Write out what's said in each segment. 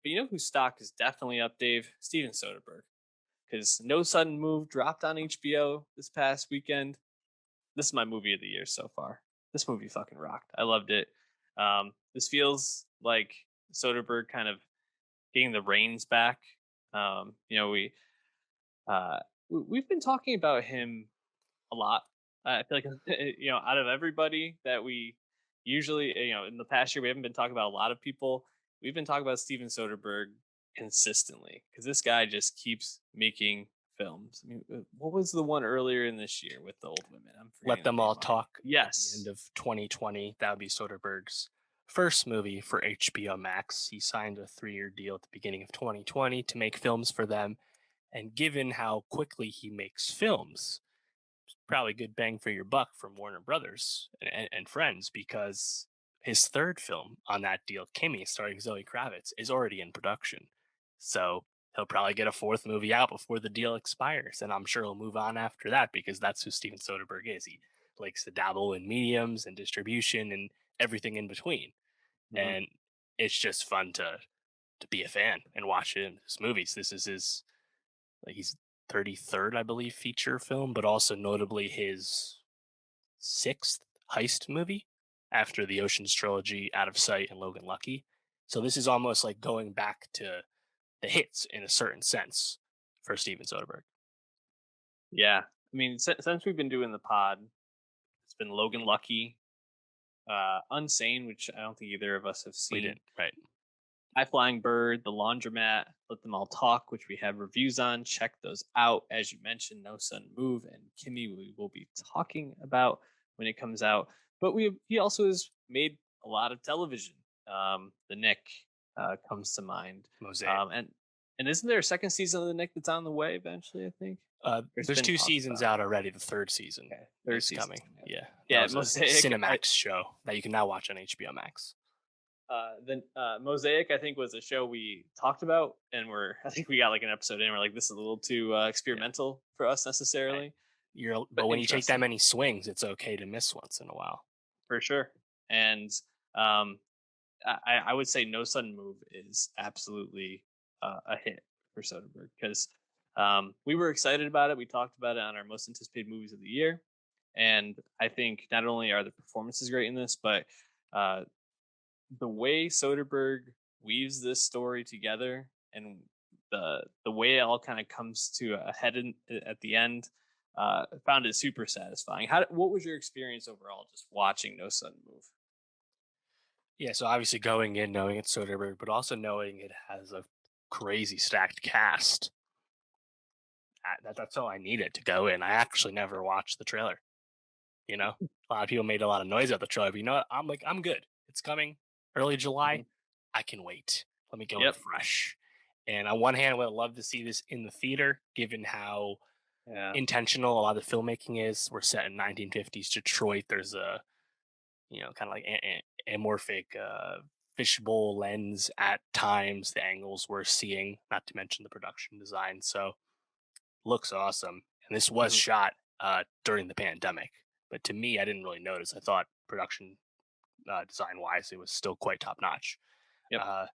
But you know whose stock is definitely up, Dave? Steven Soderbergh. Because No Sudden Move dropped on HBO this past weekend. This is my movie of the year so far. This movie fucking rocked. I loved it. This feels like Soderbergh kind of getting the reins back. Um, you know, we we've been talking about him a lot. I feel like out of everybody that we usually, in the past year, we haven't been talking about a lot of people. We've been talking about Steven Soderbergh consistently because this guy just keeps making films. I mean, what was the one earlier in this year with the old women? I'm Let forgetting the Them All name already. Talk at the end Yes. of 2020. That would be Soderbergh's first movie for HBO Max. He signed a 3-year deal at the beginning of 2020 to make films for them. And given how quickly he makes films, it's probably good bang for your buck from Warner Brothers and friends, because his third film on that deal, Kimmy, starring Zoe Kravitz, is already in production. So he'll probably get a fourth movie out before the deal expires. And I'm sure he'll move on after that because that's who Steven Soderbergh is. He likes to dabble in mediums and distribution and everything in between. Mhm. And it's just fun to be a fan and watch his movies. This is his, like, he's 33rd, I believe, feature film, but also notably his sixth heist movie after the Ocean's trilogy, Out of Sight, and Logan Lucky. So this is almost like going back to the hits in a certain sense for Steven Soderbergh. Yeah. I mean, since we've been doing the pod, it's been Logan Lucky, Unsane, which I don't think either of us have We seen. didn't, right? High Flying Bird, The Laundromat, Let Them All Talk, which we have reviews on. Check those out. As you mentioned, No Sun Move and Kimmy, we will be talking about when it comes out. But he also has made a lot of television. The Nick comes to mind, Mosaic. And isn't there a second season of The Nick that's on the way eventually? I think there's There's been two talks seasons about it. out already. The third season Okay, third is season. coming. Yeah, that Yeah, was a Mosaic. Cinemax show that you can now watch on HBO Max. Then Mosaic, I think, was a show we talked about, and I think we got like an episode in. We're like, this is a little too Yeah, experimental for us right. necessarily, But but when you take that interesting many swings, it's okay to miss once in a while. for sure. And um, I would say No Sudden Move is absolutely a hit for Soderbergh because we were excited about it. We talked about it on our most anticipated movies of the year, and I think not only are the performances great in this, but uh, the way Soderbergh weaves this story together and the way it all kind of comes to a head at the end, I found it super satisfying. What was your experience overall just watching No Sudden Move? Yeah, so obviously going in knowing it's Soderbergh, but also knowing it has a crazy stacked cast. That's all I needed to go in. I actually never watched the trailer. You know, a lot of people made a lot of noise about the trailer, but you know what? I'm like, I'm good. It's coming early Mhm. July. I can wait. Let me go in Yep. fresh. And on one hand, I would love to see this in the theater, given how Yeah. intentional a lot of the filmmaking is. We're set in 1950s Detroit. There's a, kind of like amorphic fishbowl lens at times, the angles we're seeing, not to mention the production design. So looks awesome. And this was Mhm. shot during the pandemic. But to me, I didn't really notice. I thought production design wise, it was still quite top notch. Yep. Uh,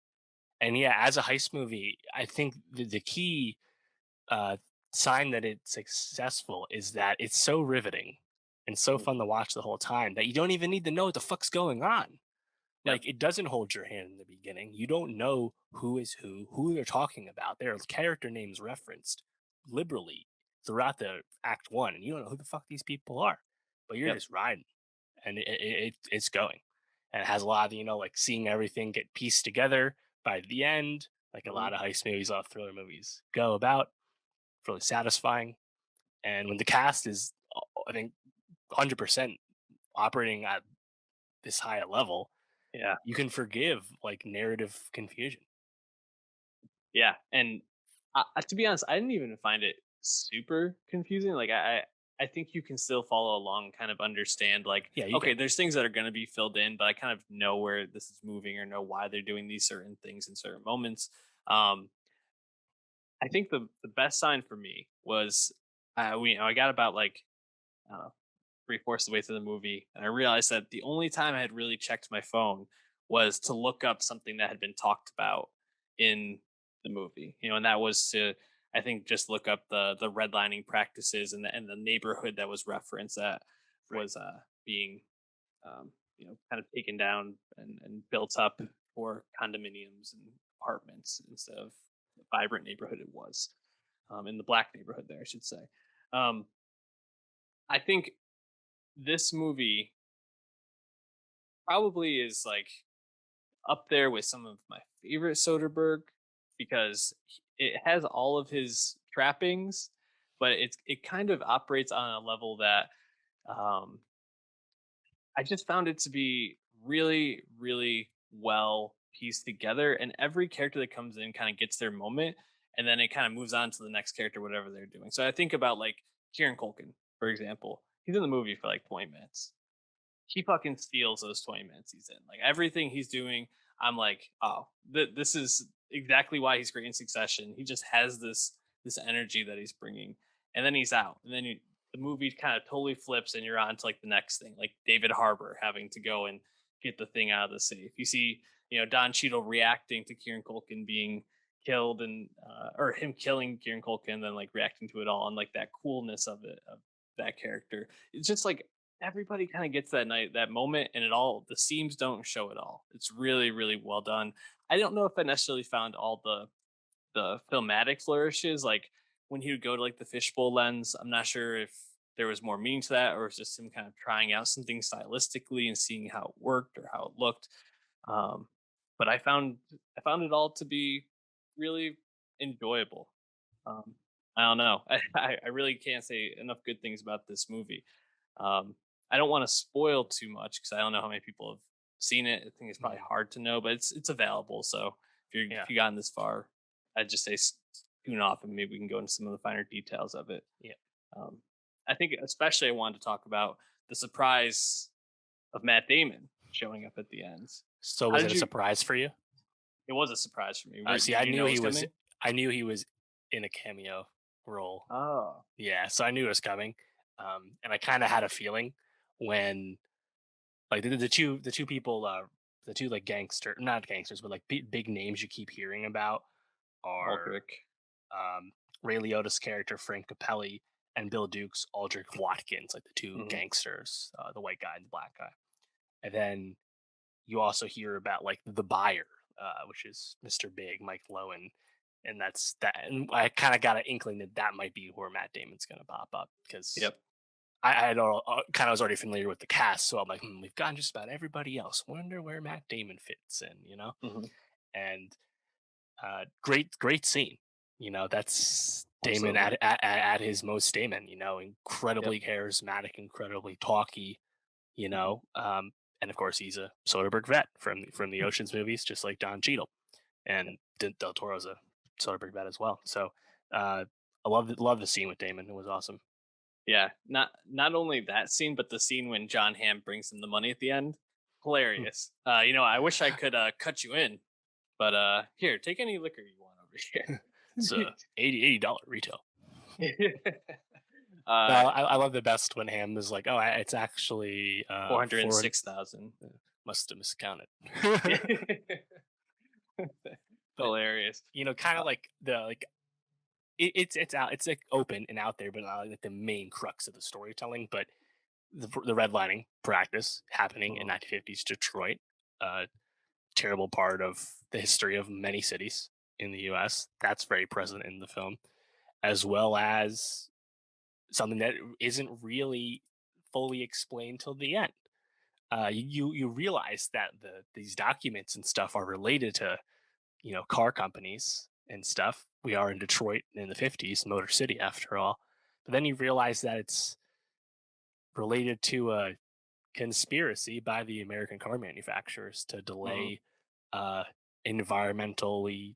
and yeah, as a heist movie, I think the key uh, sign that it's successful is that it's so riveting and so fun Mhm. to watch the whole time that you don't even need to know what the fuck's going on. Yep. Like, it doesn't hold your hand in the beginning. You don't know who is who they're talking about. There are character names referenced liberally throughout the act one, and you don't know who the fuck these people are. But you're Yep. just riding, and it's going. And it has a lot of, like, seeing everything get pieced together by the end, like a Mhm. lot of heist movies, a lot of thriller movies go about. Really satisfying. And when the cast is, I think, 100% operating at this high a level, Yeah. you can forgive like narrative confusion. Yeah. And to be honest, I didn't even find it super confusing. Like I think you can still follow along, kind of understand. Like, Yeah, you okay, can. there's things that are going to be filled in, but I kind of know where this is moving or know why they're doing these certain things in certain moments. Um, I think the best sign for me was I got about like I don't know 3/4 of the way through the movie, and I realized that the only time I had really checked my phone was to look up something that had been talked about in the movie. And that was to, I think, just look up the redlining practices and the neighborhood that was referenced that Right. was being kind of taken down and built up for condominiums and apartments instead of the vibrant neighborhood it was, in the black neighborhood there, I should say. Um, I think this movie probably is like up there with some of my favorite Soderbergh because it has all of his trappings, but it kind of operates on a level that um, I just found it to be really, really well pieced together, and every character that comes in kind of gets their moment, and then it kind of moves on to the next character, whatever they're doing. So I think about like Kieran Culkin, for example. He's in the movie for like 20 minutes. He fucking steals those 20 minutes he's in. Like everything he's doing, I'm like, oh, this is exactly why he's great in Succession. He just has this energy that he's bringing, and then he's out, and then the movie kind of totally flips, and you're on to like the next thing, like David Harbour having to go and get the thing out of the safe. You see, Don Cheadle reacting to Kieran Culkin being killed, and or him killing Kieran Culkin, and then like reacting to it all, and like that coolness of it, of that character. It's just like everybody kind of gets that night, that moment, and the seams don't show it all. It's really, really well done. I don't know if I necessarily found all the filmatic flourishes, like when he would go to like the fishbowl lens. I'm not sure if there was more meaning to that, or it's just him kind of trying out something stylistically and seeing how it worked or how it looked. Um, but I found it all to be really enjoyable. Um, I don't know. I really can't say enough good things about this movie. Um, I don't want to spoil too much because I don't know how many people have seen it. I think it's probably Mhm. hard to know, but it's available. So Yeah. if you gotten this far, I'd just say tune off and maybe we can go into some of the finer details of it. Yeah. Um, I think especially I wanted to talk about the surprise of Matt Damon showing up at the end. So How was did it a you? surprise for you? It was a surprise for me. See, Did you know it was coming? I knew he was in a cameo role. Oh, Yeah, so I knew it was coming, and I kind of had a feeling when like the two people, the two like gangster, not gangsters, but like big names you keep hearing about are Aldrich. um, Ray Liotta's character Frank Capelli and Bill Duke's Aldrich Watkins, like the two Hmm. gangsters, the white guy and the black guy. And then you also hear about like the buyer, which is Mr. Big, Mike Lowen, and that's that. And I kind of got an inkling that that might be where Matt Damon's going to pop up because Yep. I kind of was already familiar with the cast, so I'm like, we've gotten just about everybody else. Wonder where Matt Damon fits in, you know? Hmm. And great scene. You know, that's Damon Absolutely. at his most Damon. You know, Yep. incredibly charismatic, incredibly talky. You Hmm. know, and of course he's a Soderbergh vet from the Ocean's movies, just like Don Cheadle, Yep. and Del Toro's a Soderbergh vet as well. So I love the scene with Damon. It was awesome. Yeah. Not only that scene, but the scene when John Hamm brings him the money at the end. Hmm. Hilarious. I wish I could cut you in, but here, take any liquor you want over It's here. a $80 retail. No, uh I love the best when Ham is like, oh, it's actually 400. 406,000. Must have miscounted. But Hilarious. you know, kind Uh, of like the like it's out, it's like open and out there, but not like the main crux of the storytelling. But the redlining practice happening in mhm. 1950s Detroit, a terrible part of the history of many cities in the U.S. That's very present in the film, as well as something that isn't really fully explained till the end. You realize that these documents and stuff are related to car companies and stuff. We are in Detroit in the 50s, Motor City after all. But then you realize that it's related to a conspiracy by the American car manufacturers to Mhm. delay uh, environmentally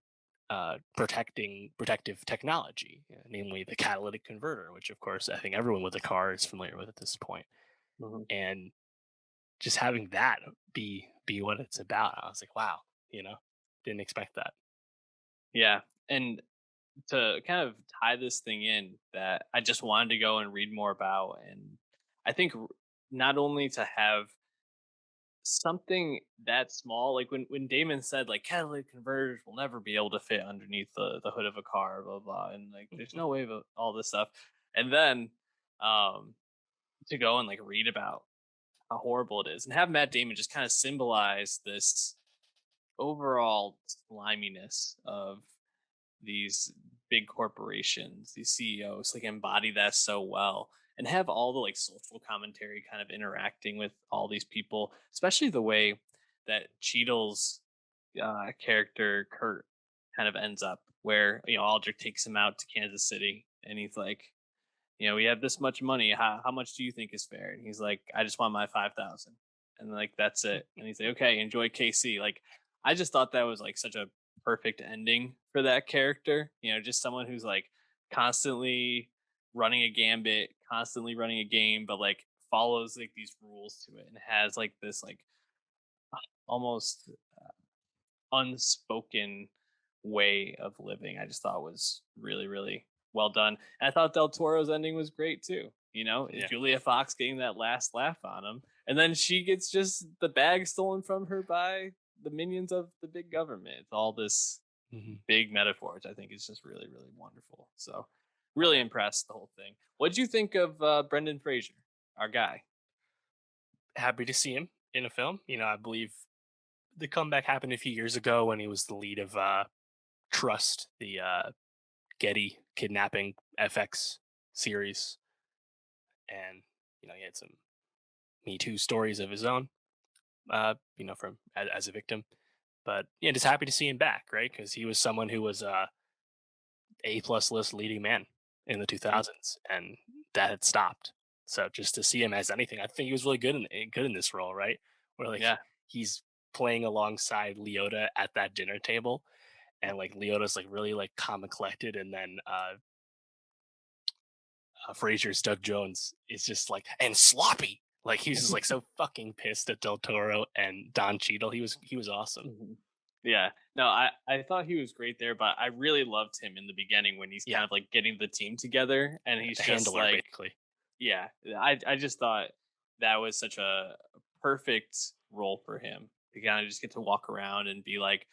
protective technology, namely the catalytic converter, which of course I think everyone with a car is familiar with at this point. Mhm. And just having that be what it's about, I was like, wow, didn't expect that. Yeah. And to kind of tie this thing in, that I just wanted to go and read more about, and I think not only to have something that small, like when Damon said like catalytic converters will never be able to fit underneath the hood of a car, blah blah, and like there's no way of all this stuff, and then um to go and like read about how horrible it is, and have Matt Damon just kind of symbolize this overall sliminess of these big corporations, these CEOs, like embody that so well, and have all the like social commentary kind of interacting with all these people, especially the way that Cheadle's character Kurt kind of ends up, where Aldrich takes him out to Kansas City, and he's like, we have this much money. How much do you think is fair? And he's like, I just want my 5,000, and like that's it. And he's like, okay, enjoy KC. Like, I just thought that was like such a perfect ending for that character. Just someone who's like constantly running a gambit, constantly running a game, but like follows like these rules to it, and has like this like almost unspoken way of living. I just thought was really, really well done. And I thought Del Toro's ending was great too. Yeah. Julia Fox getting that last laugh on him, and then she gets just the bag stolen from her by the minions of the big government. It's all this Hmm. big metaphor, which I think is just really, really wonderful. So, Oh really yeah. impressed the whole thing. What would you think of Brendan Fraser, our guy? Happy to see him in a film. I believe the comeback happened a few years ago when he was the lead of Trust, the Getty kidnapping FX series, and he had some Me Too stories of his own. From as a victim. But yeah, just happy to see him back, right? Because he was someone who was A plus list leading man in the Mm, 2000s, and that had stopped. So just to see him as anything, I think he was really good in this role, right? Where like yeah. he's playing alongside Leota at that dinner table, and like Leota's like really like calm and collected, and then Frasier's Doug Jones is just like and sloppy. Like he was just like so fucking pissed at Del Toro and Don Cheadle. He was awesome. Mhm. Yeah. No, I thought he was great there, but I really loved him in the beginning when he's Yeah, kind of like getting the team together, and he's the just handler like, basically. yeah, I just thought that was such a perfect role for him to kind of just get to walk around and be like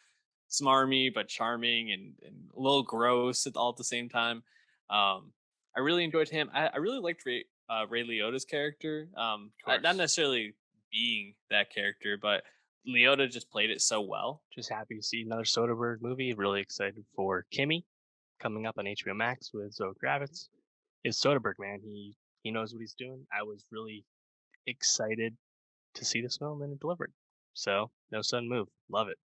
smarmy but charming, and a little gross all at the same time. Um, I really enjoyed him. I really liked Ray Liotta's character. Of Not course. necessarily being that character, but Leota just played it so well. Just happy to see another Soderbergh movie. Really excited for Kimmy coming up on HBO Max with Zoe Kravitz. It's Soderbergh, man. He knows what he's doing. I was really excited to see this film and it delivered. So, No Sun Move. Love it.